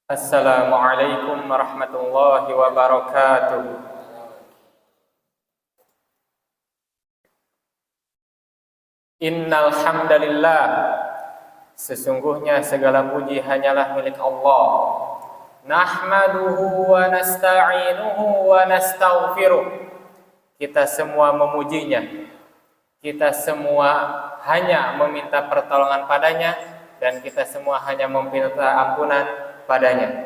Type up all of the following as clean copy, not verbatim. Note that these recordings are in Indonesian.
Assalamualaikum warahmatullahi wabarakatuh. Innal hamdalillah, sesungguhnya segala puji hanyalah milik Allah. Nahmaduhu wa nasta'inuhu wa nastaghfiruh. Kita semua memujinya. Kita semua hanya meminta pertolongan padanya, dan kita semua hanya meminta ampunan padanya.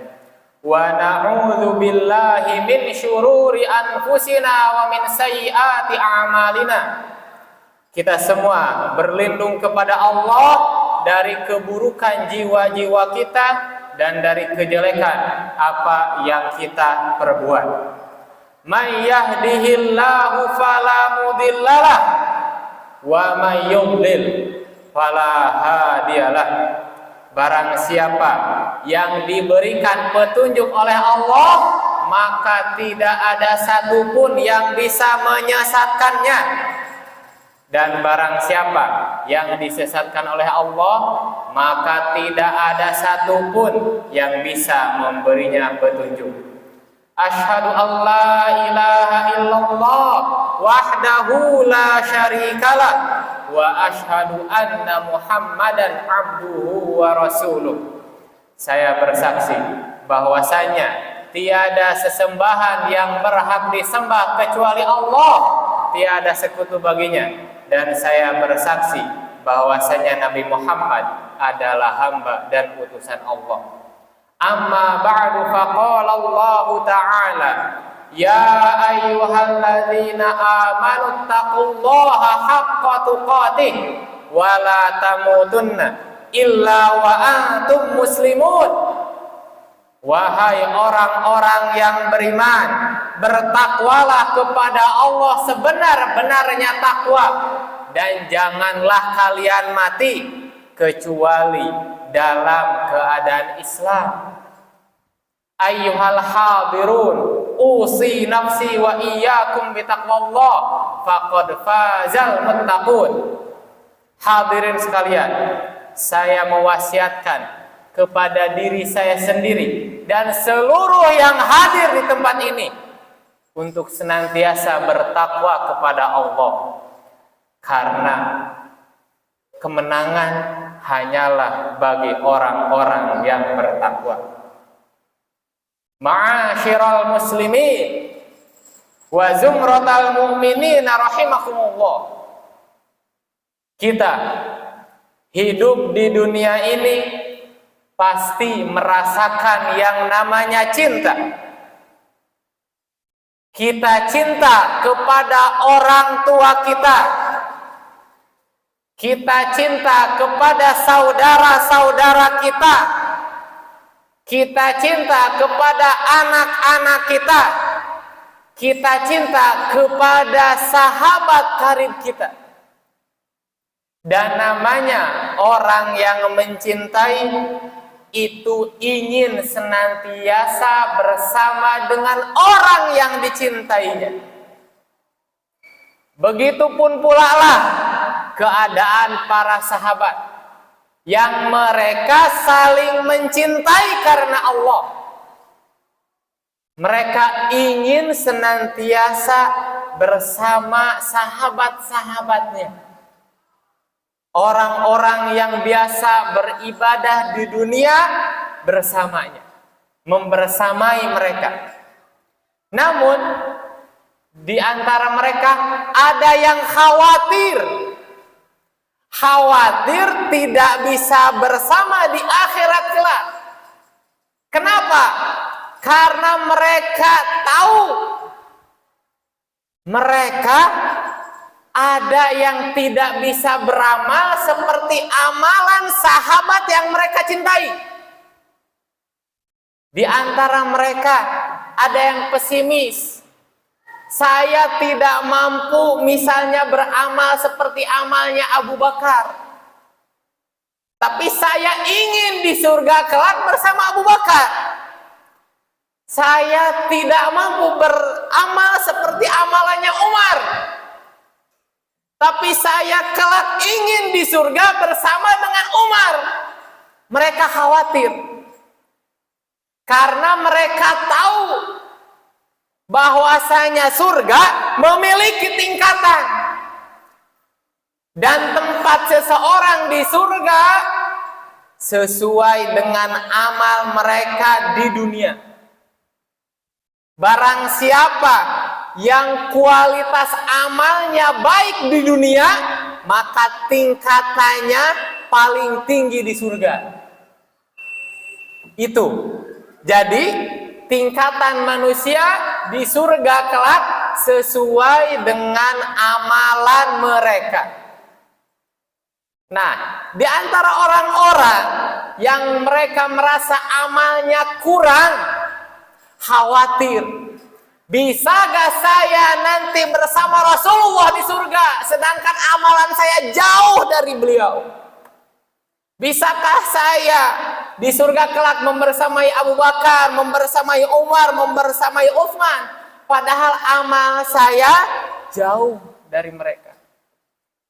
Wa na'udzu billahi min syururi anfusina wa min sayyiati a'malina. Kita semua berlindung kepada Allah dari keburukan jiwa-jiwa kita dan dari kejelekan apa yang kita perbuat. May yahdihillahu fala mudhillalah wa may yudlil fala hadiyalah. Barang siapa yang diberikan petunjuk oleh Allah, maka tidak ada satupun yang bisa menyesatkannya. Dan barang siapa yang disesatkan oleh Allah, maka tidak ada satupun yang bisa memberinya petunjuk. Asyhadu an la ilaha illallah wahdahu la syarikalah wa asyhadu anna Muhammadan abduhu wa rasuluh. Saya bersaksi bahwasanya tiada sesembahan yang berhak disembah kecuali Allah, tiada sekutu baginya, dan saya bersaksi bahwasanya Nabi Muhammad adalah hamba dan utusan Allah. Amma ba'du, faqala Allah ta'ala, ya ayyuhalladzina amanu taqullaha haqqa tuqatih wa la tamutunna illa wa antum muslimun. Wahai orang-orang yang beriman, bertakwalah kepada Allah sebenar-benarnya takwa, dan janganlah kalian mati kecuali dalam keadaan Islam. Ayyuhal hadirun, usi nafsi wa iyyakum bitaqwallah faqad fazal muttaqun. Hadirin sekalian, saya mewasiatkan kepada diri saya sendiri dan seluruh yang hadir di tempat ini untuk senantiasa bertakwa kepada Allah, karena kemenangan hanyalah bagi orang-orang yang bertakwa. Ma'asyiral muslimin wa zumratal mu'minin rahimakumullah. Kita hidup di dunia ini pasti merasakan yang namanya cinta. Kita cinta kepada orang tua kita. Kita cinta kepada saudara-saudara kita. Kita cinta kepada anak-anak kita. Kita cinta kepada sahabat karib kita. Dan namanya orang yang mencintai itu ingin senantiasa bersama dengan orang yang dicintainya. Begitupun pula lah keadaan para sahabat yang mereka saling mencintai karena Allah. Mereka ingin senantiasa bersama sahabat-sahabatnya, orang-orang yang biasa beribadah di dunia bersamanya, membersamai mereka. Namun di antara mereka ada yang khawatir tidak bisa bersama di akhirat kelak. Kenapa? Karena mereka tahu mereka ada yang tidak bisa beramal seperti amalan sahabat yang mereka cintai. Di antara mereka ada yang pesimis. Saya tidak mampu misalnya beramal seperti amalnya Abu Bakar. Tapi saya ingin di surga kelak bersama Abu Bakar. Saya tidak mampu beramal seperti amalannya Umar. Tapi saya kelak ingin di surga bersama dengan Umar. Mereka khawatir. Karena mereka tahu bahwasanya surga memiliki tingkatan. Dan tempat seseorang di surga sesuai dengan amal mereka di dunia. Barang siapa yang kualitas amalnya baik di dunia, maka tingkatannya paling tinggi di surga. Itu. Jadi tingkatan manusia di surga kelak sesuai dengan amalan mereka. Nah, di antara orang-orang yang mereka merasa amalnya kurang, khawatir, bisa gak saya nanti bersama Rasulullah di surga, sedangkan amalan saya jauh dari beliau? Bisakah saya di surga kelak membersamai Abu Bakar, membersamai Umar, membersamai Utsman, padahal amal saya jauh dari mereka?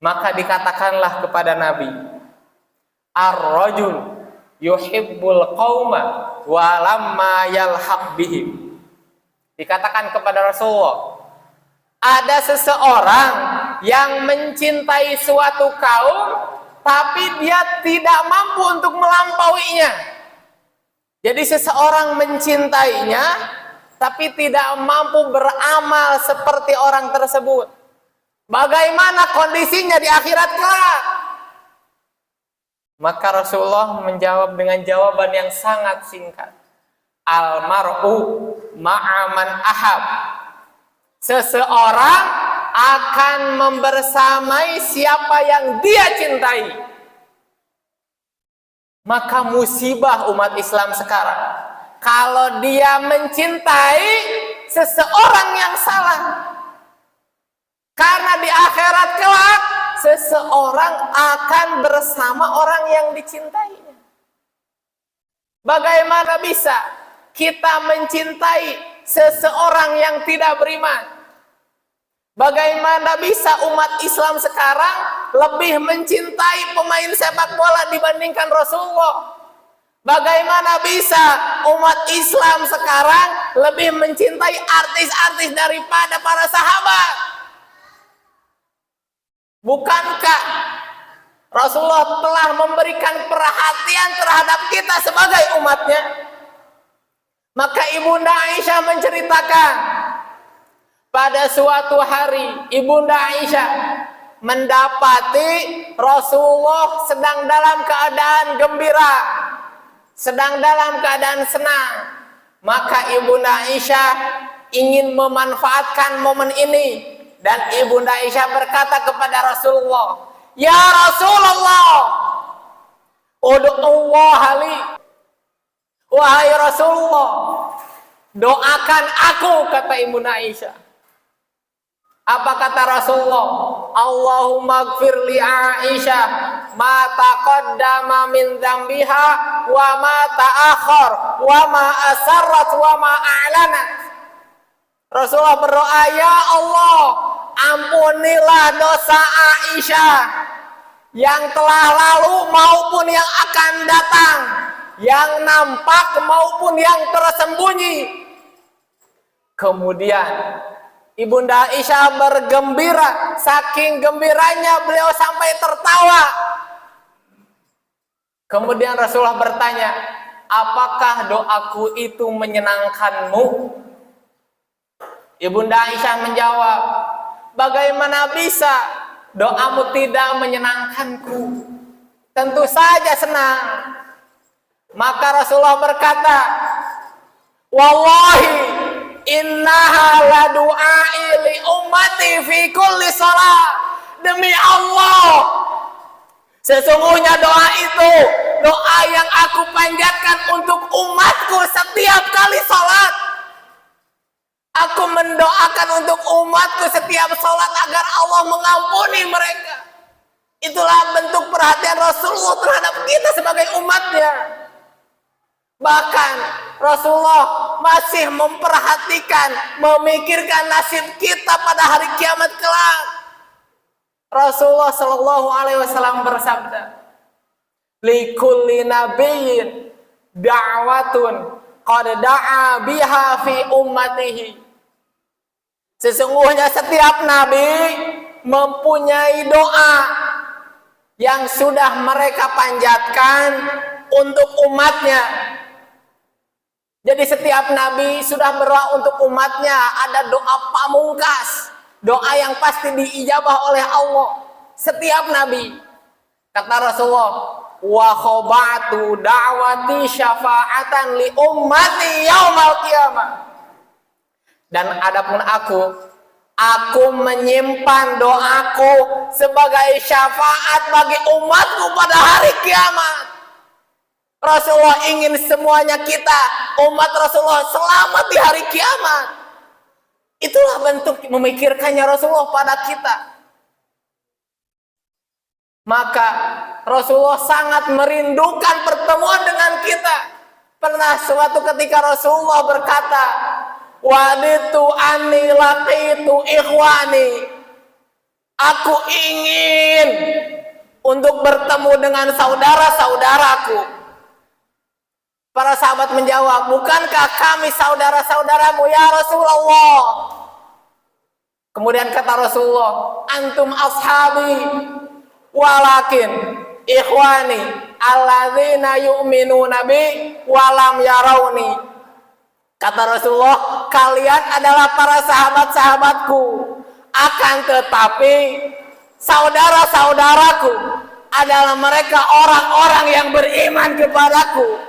Maka dikatakanlah kepada Nabi, ar-rajul yuhibbul qauma wa lamma yalhaq bihim. Dikatakan kepada Rasulullah, ada seseorang yang mencintai suatu kaum, tapi dia tidak mampu untuk melampauinya. Jadi seseorang mencintainya, tapi tidak mampu beramal seperti orang tersebut. Bagaimana kondisinya di akhirat kelak? Maka Rasulullah menjawab dengan jawaban yang sangat singkat. Al-mar'u ma'aman ahab. Seseorang akan membersamai siapa yang dia cintai. Maka musibah umat Islam sekarang, kalau dia mencintai seseorang yang salah. Karena di akhirat kelak seseorang akan bersama orang yang dicintainya. Bagaimana bisa kita mencintai seseorang yang tidak beriman? Bagaimana bisa umat Islam sekarang lebih mencintai pemain sepak bola dibandingkan Rasulullah? Bagaimana bisa umat Islam sekarang lebih mencintai artis-artis daripada para sahabat? Bukankah Rasulullah telah memberikan perhatian terhadap kita sebagai umatnya? Maka Ibunda Aisyah menceritakan, pada suatu hari Ibunda Aisyah mendapati Rasulullah sedang dalam keadaan gembira, sedang dalam keadaan senang. Maka Ibunda Aisyah ingin memanfaatkan momen ini, dan Ibunda Aisyah berkata kepada Rasulullah, "Ya Rasulullah, ud'ullah li." Wahai Rasulullah, doakan aku, kata Ibunda Aisyah. Apa kata Rasulullah? Allahumma gfir li Aisyah ma taqaddama min dzambiha wa ma ta'akhkhar wa ma asarrat wa ma a'lanat. Rasulullah berdoa, ya Allah, ampunilah dosa Aisyah yang telah lalu maupun yang akan datang, yang nampak maupun yang tersembunyi. Kemudian Ibunda Aisyah bergembira, saking gembiranya beliau sampai tertawa. Kemudian Rasulullah bertanya, apakah doaku itu menyenangkanmu? Ibunda Aisyah menjawab, bagaimana bisa doamu tidak menyenangkanku? Tentu saja senang. Maka Rasulullah berkata, wallahi innaha la du'ai li ummati fi kulli shalah. Demi Allah, sesungguhnya doa itu doa yang aku panjatkan untuk umatku setiap kali salat. Aku mendoakan untuk umatku setiap salat agar Allah mengampuni mereka. Itulah bentuk perhatian Rasulullah terhadap kita sebagai umatnya. Bahkan Rasulullah masih memperhatikan, memikirkan nasib kita pada hari kiamat kelak. Rasulullah Shallallahu Alaihi Wasallam bersabda, "Likulli nabiyyin da'watun qad da'a biha fi ummatihi. Sesungguhnya setiap nabi mempunyai doa yang sudah mereka panjatkan untuk umatnya. Jadi setiap nabi sudah berdoa untuk umatnya, ada doa pamungkas, doa yang pasti diijabah oleh Allah. Setiap nabi, kata Rasulullah, wa khaba'tu da'wati syafa'atan li ummati yaumal qiyamah. Dan adapun aku menyimpan doaku sebagai syafaat bagi umatku pada hari kiamat. Rasulullah ingin semuanya kita, umat Rasulullah, selamat di hari kiamat. Itulah bentuk memikirkannya Rasulullah pada kita. Maka Rasulullah sangat merindukan pertemuan dengan kita. Pernah suatu ketika Rasulullah berkata, waditu anni laqitu ikhwani. Aku ingin untuk bertemu dengan saudara-saudaraku. Para sahabat menjawab, bukankah kami saudara-saudaramu ya Rasulullah? Kemudian kata Rasulullah, antum ashabi walakin ikhwani alladzina yu'minuna bi walam yarawni. Kata Rasulullah, kalian adalah para sahabat-sahabatku, akan tetapi saudara-saudaraku adalah mereka orang-orang yang beriman kepadaku,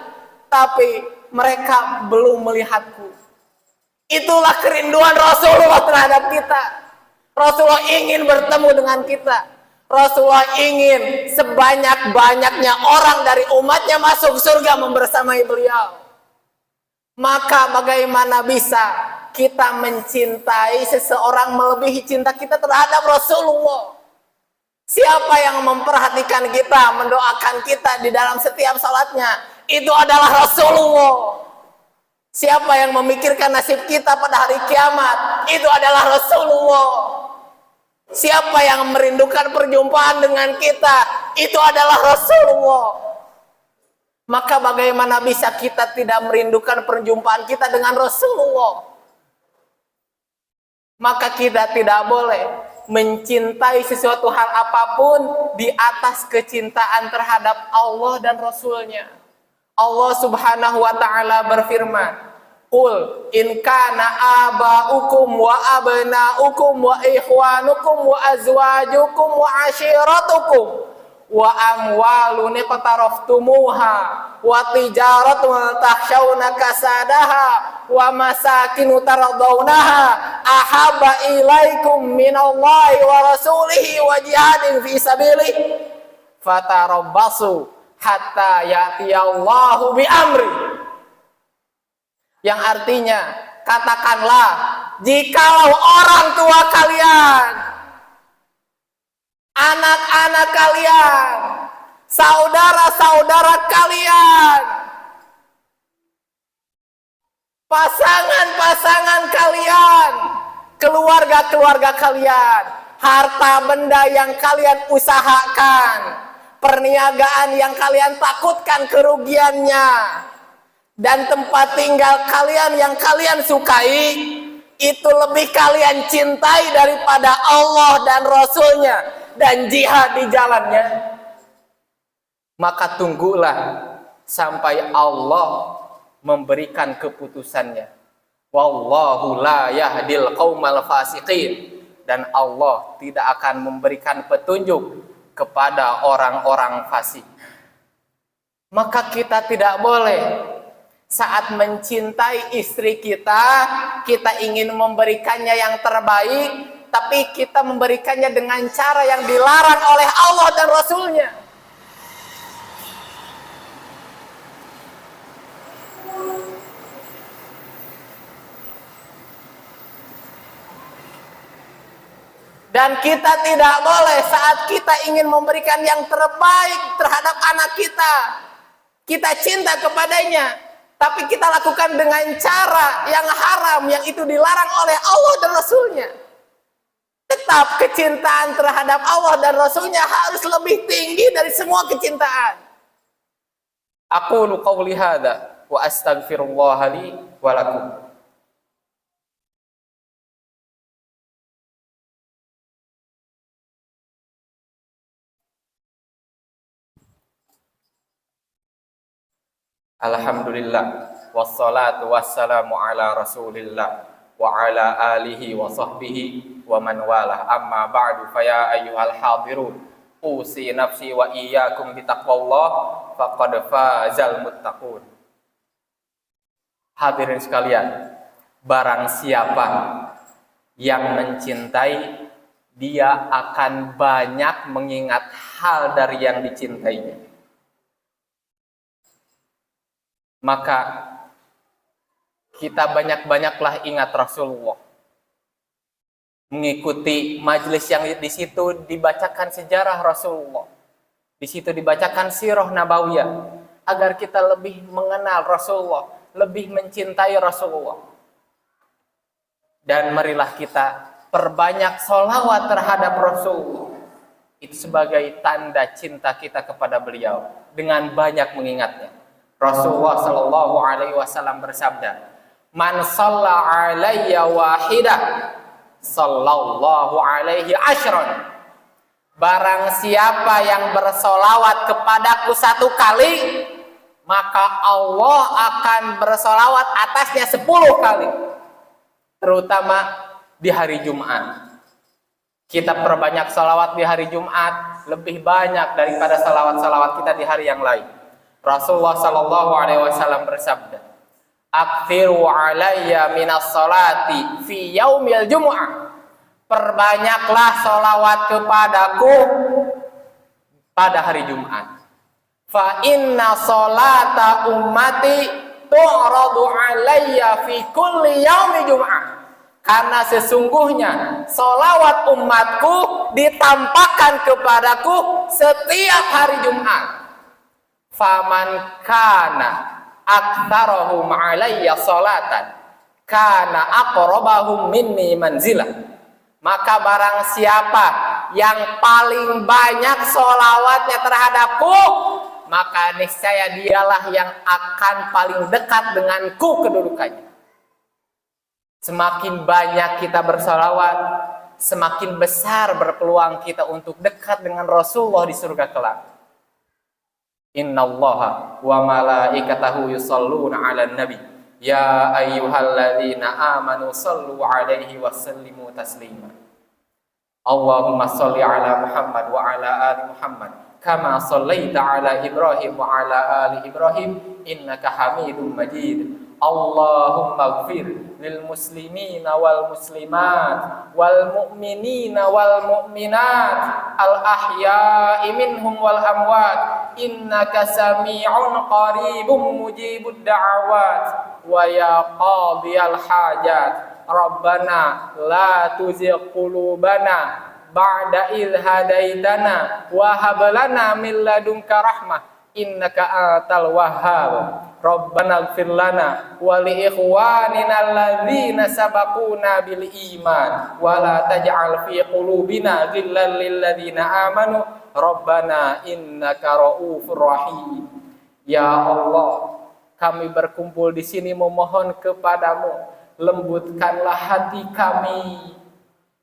tapi mereka belum melihatku. Itulah kerinduan Rasulullah terhadap kita. Rasulullah ingin bertemu dengan kita. Rasulullah ingin sebanyak-banyaknya orang dari umatnya masuk surga membersamai beliau. Maka bagaimana bisa kita mencintai seseorang melebihi cinta kita terhadap Rasulullah? Siapa yang memperhatikan kita, mendoakan kita di dalam setiap salatnya? Itu adalah Rasulullah. Siapa yang memikirkan nasib kita pada hari kiamat? Itu adalah Rasulullah. Siapa yang merindukan perjumpaan dengan kita? Itu adalah Rasulullah. Maka bagaimana bisa kita tidak merindukan perjumpaan kita dengan Rasulullah? Maka kita tidak boleh mencintai sesuatu hal apapun di atas kecintaan terhadap Allah dan Rasulnya. Allah subhanahu wa ta'ala berfirman, qul in kana aba'ukum wa abna'ukum wa ikhwanukum wa azwajukum wa ashiratukum wa amwalun iqtaraftumuha wa tijaratun takhshawna kasadaha wa masakinu taradawnaha ahabba ilaikum minallahi wa rasulihi wa jihadin fi sabilih fatarabbasu hatta ya'tiyallahu bi amri. Yang artinya, katakanlah, jikalau orang tua kalian, anak-anak kalian, saudara-saudara kalian, pasangan-pasangan kalian, keluarga-keluarga kalian, harta benda yang kalian usahakan, perniagaan yang kalian takutkan kerugiannya, dan tempat tinggal kalian yang kalian sukai, itu lebih kalian cintai daripada Allah dan Rasulnya dan jihad di jalannya, maka tunggulah sampai Allah memberikan keputusannya. Wallahu la yahdil qaumal fasiqin. Dan Allah tidak akan memberikan petunjuk kepada orang-orang fasik. Maka kita tidak boleh saat mencintai istri kita, kita ingin memberikannya yang terbaik, tapi kita memberikannya dengan cara yang dilarang oleh Allah dan Rasulnya. Dan kita tidak boleh saat kita ingin memberikan yang terbaik terhadap anak kita, kita cinta kepadanya, tapi kita lakukan dengan cara yang haram, yang itu dilarang oleh Allah dan Rasulnya. Tetap kecintaan terhadap Allah dan Rasulnya harus lebih tinggi dari semua kecintaan. Aqulu qawli hadza wa astaghfirullah li wa lakum. Alhamdulillah wassalatu wassalamu ala Rasulillah wa ala alihi wa sahbihi wa man walah. Amma ba'du, faya ayyuhal hadirun, usi nafsi wa iyyakum bitaqwallah faqad fazal muttaqun. Hadirin sekalian, barang siapa yang mencintai, dia akan banyak mengingat hal dari yang dicintainya. Maka kita banyak-banyaklah ingat Rasulullah. Mengikuti majelis yang di situ dibacakan sejarah Rasulullah. Di situ dibacakan sirah nabawiyah agar kita lebih mengenal Rasulullah, lebih mencintai Rasulullah. Dan marilah kita perbanyak sholawat terhadap Rasulullah. Itu sebagai tanda cinta kita kepada beliau dengan banyak mengingatnya. Rasulullah Shallallahu Alaihi Wasallam bersabda, "Man shalla alayya wahidah, sallallahu alaihi ashron." Barang siapa yang bersolawat kepadaku satu kali, maka Allah akan bersolawat atasnya 10 kali. Terutama di hari Jumat. Kita perbanyak solawat di hari Jumat lebih banyak daripada salawat-salawat kita di hari yang lain. Rasulullah Sallallahu Alaihi Wasallam bersabda, "Aktsiru alayya minas salati fi yaumil jumu'ah." Perbanyaklah solawat kepadaku pada hari Jumat. Fa inna salata ummati tu'radu alayya fi kulli yaumi jumu'ah. Karena sesungguhnya solawat umatku ditampakkan kepadaku setiap hari Jumat. Faman kana aktsarahum alayya salatan kana aqrabahum minni manzilah. Maka barang siapa yang paling banyak sholawatnya terhadapku, maka niscaya dialah yang akan paling dekat denganku kedudukannya. Semakin banyak kita bersolawat, semakin besar berpeluang kita untuk dekat dengan Rasulullah di surga kelak. Innallaha wa malaikatahu yusholluna 'alan nabi ya ayyuhalladzina amanu shallu 'alaihi wa sallimu taslima. Allahumma shalli 'ala Muhammad wa 'ala ali Muhammad kama shallaita 'ala Ibrahim wa 'ala ali Ibrahim innaka Hamidum Majid. Allahumma ighfir lil muslimina wal muslimat wal mu'minina wal mu'minat al ahya'i minhum wal amwat innaka sami'un qaribun mujibud da'awat wa ya qadiyal hajat rabbana la tuzigh qulubana ba'da idh hadaitana wa hab lana min ladunka rahmah innaka antal wahhab. Rabbana ighfir lana wa li ikhwanina alladzina sabaquna bil iman wa la taj'al fi qulubina ghillan lil ladzina amanu Rabbana innaka raufur rahim. Ya Allah, kami berkumpul di sini memohon kepadamu, lembutkanlah hati kami,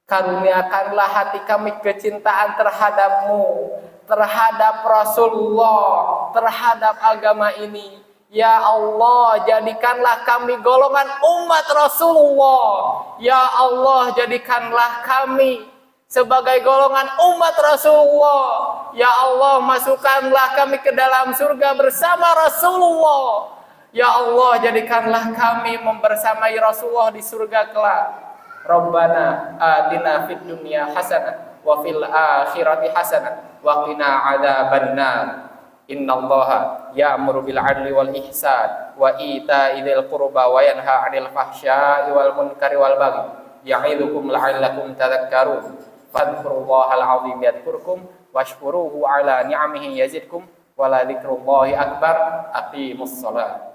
karuniakanlah hati kami kecintaan terhadapmu, terhadap Rasulullah, terhadap agama ini. Ya Allah, jadikanlah kami golongan umat Rasulullah. Ya Allah, jadikanlah kami sebagai golongan umat Rasulullah. Ya Allah, masukkanlah kami ke dalam surga bersama Rasulullah. Ya Allah, jadikanlah kami membersamai Rasulullah di surga kelak. Rabbana atina fid dunya hasanah wa fil akhirati hasanah wa qina adzabannar. Innallaha ya'muru bil 'adli wal ihsan wa ita'i dzil qurba wa yanha 'anil fahsya'i wal munkari wal baghi ya'idukum la'allakum tadhakkarun. Fadhkurullahal 'azim yadhkurkum washkuruhu 'ala ni'amihi yazidkum wa la dzikrullahi akbar. Aqimus shalah.